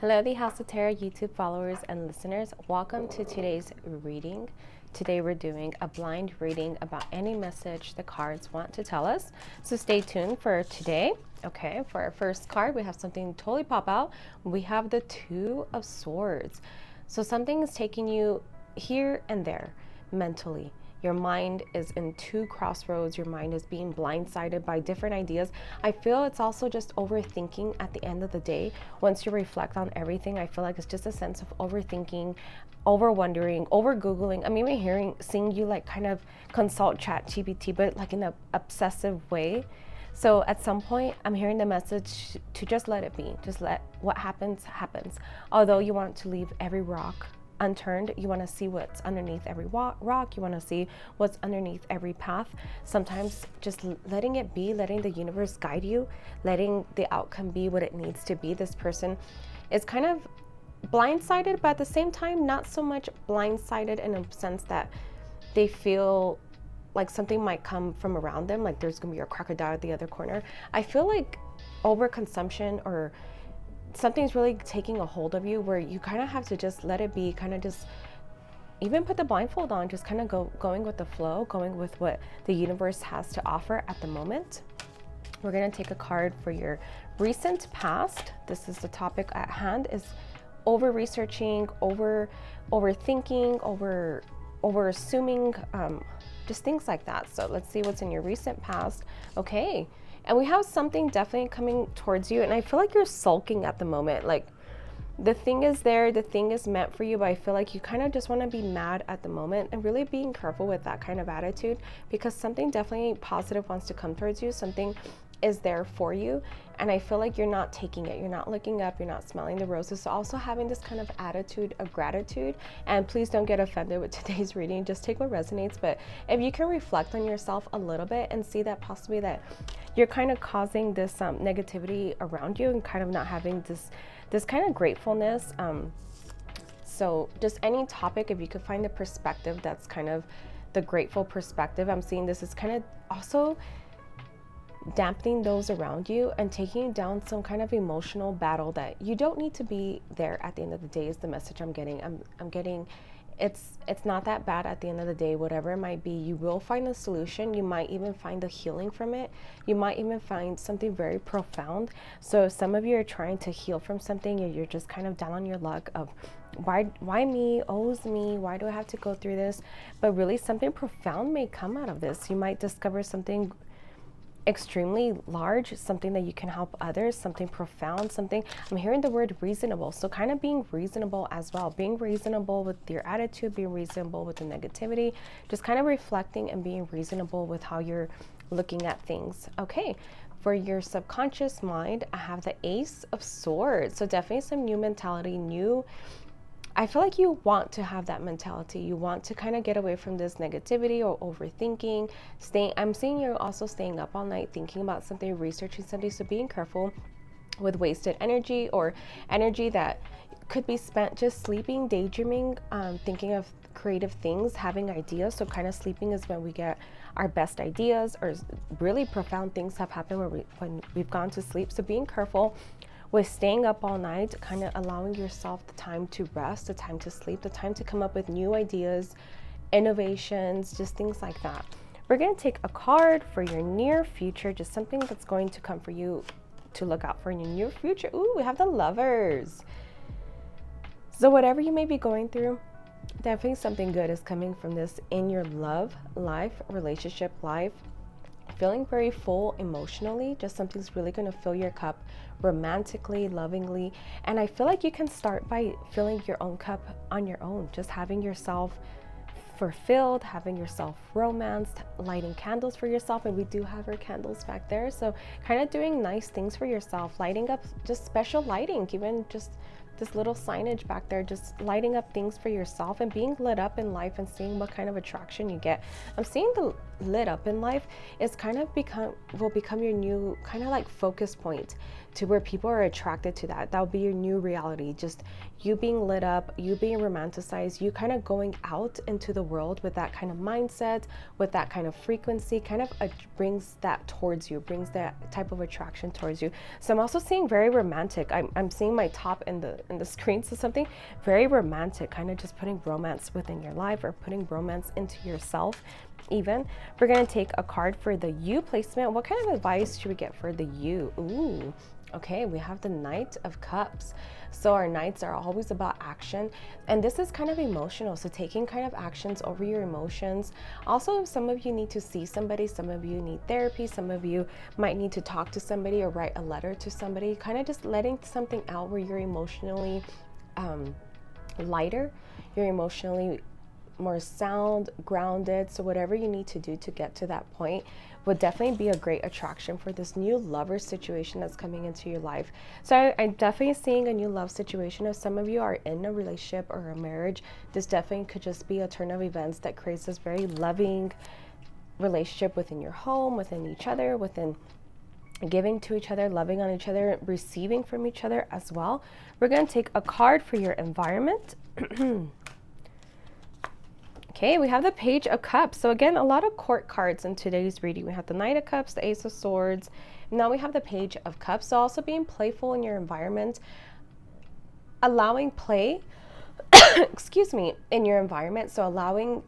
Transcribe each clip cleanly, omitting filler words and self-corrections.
Hello, the House of Tarot YouTube followers and listeners. Welcome to today's reading. Today we're doing a blind reading about any message the cards want to tell us. So stay tuned for today. Okay, for our first card, we have something totally pop out. We have the Two of Swords. So something is taking you here and there mentally. Your mind is in two crossroads. Your mind is being blindsided by different ideas. I feel it's also just overthinking at the end of the day. Once you reflect on everything, I feel like it's just a sense of overthinking, over wondering, over Googling. I'm even seeing you like kind of consult ChatGPT, but like in an obsessive way. So at some point, I'm hearing the message to just let it be. Just let what happens, happens. Although you want to leave every rock unturned, you want to see what's underneath every rock, you want to see what's underneath every path. Sometimes just letting it be, letting the universe guide you, letting the outcome be what it needs to be. This person is kind of blindsided, but at the same time not so much blindsided in a sense that they feel like something might come from around them, like there's gonna be a crocodile at the other corner. I feel like overconsumption or something's really taking a hold of you where you kind of have to just let it be, kind of just even put the blindfold on, just kind of going with the flow, going with what the universe has to offer at the moment. We're going to take a card for your recent past. This is the topic at hand, is over researching, overthinking, over assuming, just things like that. So let's see what's in your recent past. Okay. And we have something definitely coming towards you. And I feel like you're sulking at the moment. Like the thing is there, the thing is meant for you, but I feel like you kind of just want to be mad at the moment, and really being careful with that kind of attitude, because something definitely positive wants to come towards you. Something is there for you. And I feel like you're not taking it. You're not looking up. You're not smelling the roses. So also having this kind of attitude of gratitude. And please don't get offended with today's reading. Just take what resonates. But if you can reflect on yourself a little bit and see that possibly that you're kind of causing this negativity around you, and kind of not having this kind of gratefulness. So just any topic, if you could find the perspective that's kind of the grateful perspective, I'm seeing this is kind of also dampening those around you and taking down some kind of emotional battle that you don't need to be there at the end of the day, is the message I'm getting. I'm getting it's not that bad at the end of the day. Whatever it might be, you will find a solution. You might even find the healing from it. You might even find something very profound. So if some of you are trying to heal from something, and you're just kind of down on your luck of why me, oh's me, why do I have to go through this? But really something profound may come out of this. You might discover something extremely large, something that you can help others, something profound, something. I'm hearing the word reasonable. So kind of being reasonable as well, being reasonable with your attitude, being reasonable with the negativity, just kind of reflecting and being reasonable with how you're looking at things. Okay, for your subconscious mind, I have the Ace of Swords. So definitely some new mentality, I feel like you want to have that mentality. You want to kind of get away from this negativity or overthinking. I'm seeing you also staying up all night thinking about something, researching something. So being careful with wasted energy, or energy that could be spent just sleeping, daydreaming, thinking of creative things, having ideas. So kind of sleeping is when we get our best ideas, or really profound things have happened when we've gone to sleep. So being careful with staying up all night, kind of allowing yourself the time to rest, the time to sleep, the time to come up with new ideas, innovations, just things like that. We're going to take a card for your near future, just something that's going to come for you to look out for in your near future. Ooh, we have the Lovers. So whatever you may be going through, definitely something good is coming from this in your love life, relationship life. Feeling very full emotionally, just something's really going to fill your cup romantically, lovingly. And I feel like you can start by filling your own cup on your own, just having yourself fulfilled, having yourself romanced, lighting candles for yourself. And we do have our candles back there. So kind of doing nice things for yourself, lighting up, just special lighting, even just this little signage back there, just lighting up things for yourself and being lit up in life and seeing what kind of attraction you get. I'm seeing the lit up in life is kind of will become your new kind of like focus point. to where people are attracted to that. That'll be your new reality. Just you being lit up, you being romanticized, you kind of going out into the world with that kind of mindset, with that kind of frequency, kind of brings that towards you, brings that type of attraction towards you. So I'm also seeing very romantic. I'm seeing my top in the screen, so something very romantic, kind of just putting romance within your life or putting romance into yourself. Even we're going to take a card for the you placement. What kind of advice should we get for the you? Ooh, okay, we have the Knight of Cups. So our Knights are always about action, and this is kind of emotional, so taking kind of actions over your emotions. Also, if some of you need to see somebody, some of you need therapy, some of you might need to talk to somebody or write a letter to somebody, kind of just letting something out where you're emotionally lighter, you're emotionally more sound, grounded. So whatever you need to do to get to that point would definitely be a great attraction for this new lover situation that's coming into your life. So I'm definitely seeing a new love situation. If some of you are in a relationship or a marriage, this definitely could just be a turn of events that creates this very loving relationship within your home, within each other, within giving to each other, loving on each other, receiving from each other as well. We're going to take a card for your environment. Okay, we have the Page of Cups. So again, a lot of court cards in today's reading. We have the Knight of Cups, the Ace of Swords. Now we have the Page of Cups. So also being playful in your environment, allowing play, excuse me, in your environment. So allowing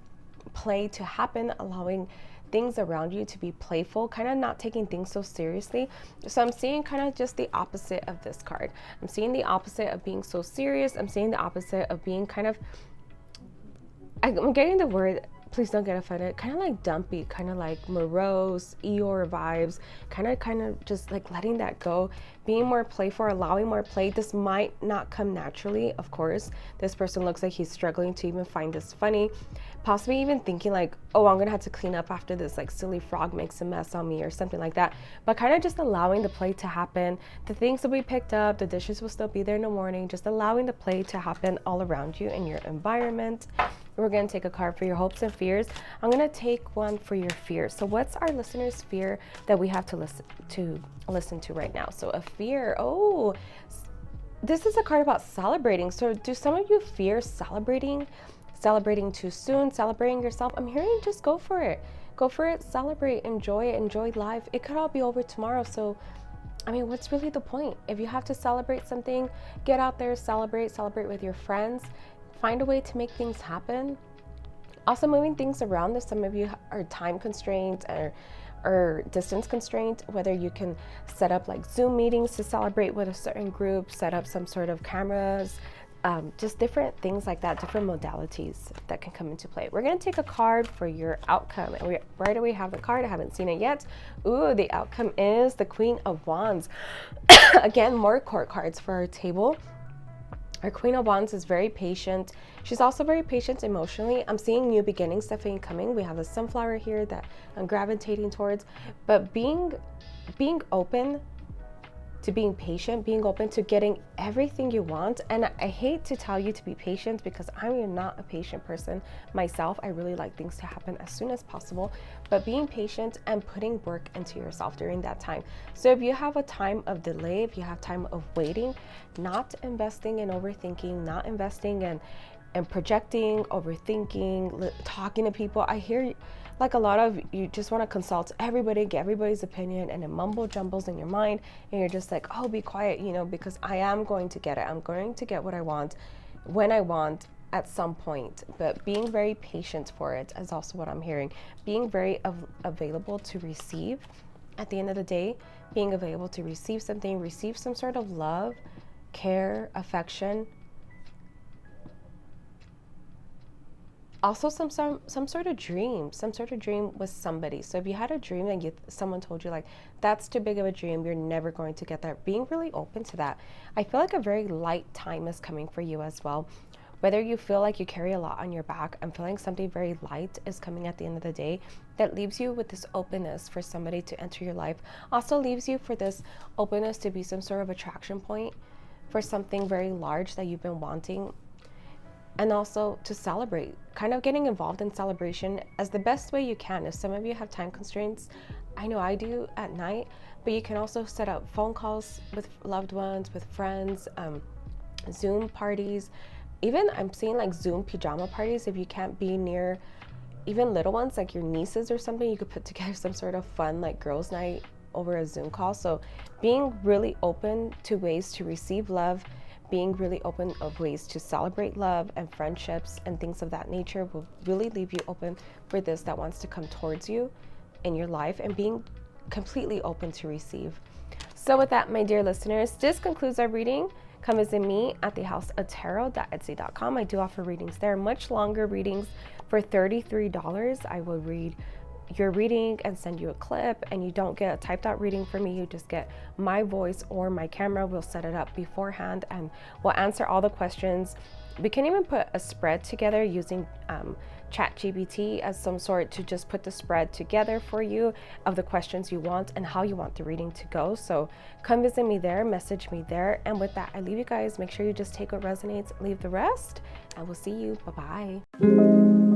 play to happen, allowing things around you to be playful, kind of not taking things so seriously. So I'm seeing kind of just the opposite of this card. I'm seeing the opposite of being so serious. I'm seeing the opposite of being kind of, I'm getting the word, please don't get offended, kind of like dumpy, kind of like morose, Eeyore vibes, kind of just like letting that go, being more playful, allowing more play. This might not come naturally, of course. This person looks like he's struggling to even find this funny, possibly even thinking like, oh, I'm gonna have to clean up after this like silly frog makes a mess on me or something like that. But kind of just allowing the play to happen. The things will be picked up, the dishes will still be there in the morning, just allowing the play to happen all around you in your environment. We're going to take a card for your hopes and fears. I'm going to take one for your fears. So what's our listener's fear that we have to listen to right now? So a fear, oh, this is a card about celebrating. So do some of you fear celebrating too soon, celebrating yourself? I'm hearing just go for it. Go for it, celebrate, enjoy it, enjoy life. It could all be over tomorrow. So I mean, what's really the point? If you have to celebrate something, get out there, celebrate with your friends. Find a way to make things happen. Also moving things around, if some of you are time constrained or distance constrained, whether you can set up like Zoom meetings to celebrate with a certain group, set up some sort of cameras, just different things like that, different modalities that can come into play. We're going to take a card for your outcome. And where do we have the card? I haven't seen it yet. Ooh, the outcome is the Queen of Wands. Again, more court cards for our table. Our Queen of Wands is very patient. She's also very patient emotionally. I'm seeing new beginnings definitely coming. We have a sunflower here that I'm gravitating towards. But being open to being patient, being open to getting everything you want. And I hate to tell you to be patient because I'm not a patient person myself. I really like things to happen as soon as possible, but being patient and putting work into yourself during that time. So if you have a time of delay, if you have time of waiting, not investing in overthinking, not investing in projecting, overthinking, talking to people. I hear like a lot of you just want to consult everybody, get everybody's opinion, and it mumble jumbles in your mind, and you're just like, oh, be quiet, because I am going to get it. I'm going to get what I want when I want at some point. But being very patient for it is also what I'm hearing. Being very available to receive at the end of the day, being available to receive something, receive some sort of love, care, affection. Also some sort of dream with somebody. So if you had a dream and someone told you like, that's too big of a dream, you're never going to get that, being really open to that. I feel like a very light time is coming for you as well. Whether you feel like you carry a lot on your back, I'm feeling something very light is coming at the end of the day that leaves you with this openness for somebody to enter your life. Also leaves you for this openness to be some sort of attraction point for something very large that you've been wanting. And also to celebrate, kind of getting involved in celebration as the best way you can. If some of you have time constraints, I know I do at night, but you can also set up phone calls with loved ones, with friends, Zoom parties. Even I'm seeing like Zoom pajama parties. If you can't be near even little ones like your nieces or something, you could put together some sort of fun like girls' night over a Zoom call. So being really open to ways to receive love, being really open of ways to celebrate love and friendships and things of that nature will really leave you open for this that wants to come towards you in your life, and being completely open to receive. So with that, my dear listeners, this concludes our reading. Come visit me at thehouseoftarot.etsy.com. I do offer readings there, much longer readings. For $33, I will read your reading and send you a clip, and you don't get a typed out reading from me. You just get my voice or my camera. We'll set it up beforehand and we'll answer all the questions. We can even put a spread together using ChatGPT as some sort to just put the spread together for you of the questions you want and how you want the reading to go. So come visit me there, message me there. And with that, I leave you guys. Make sure you just take what resonates, leave the rest, and we'll see you. Bye-bye.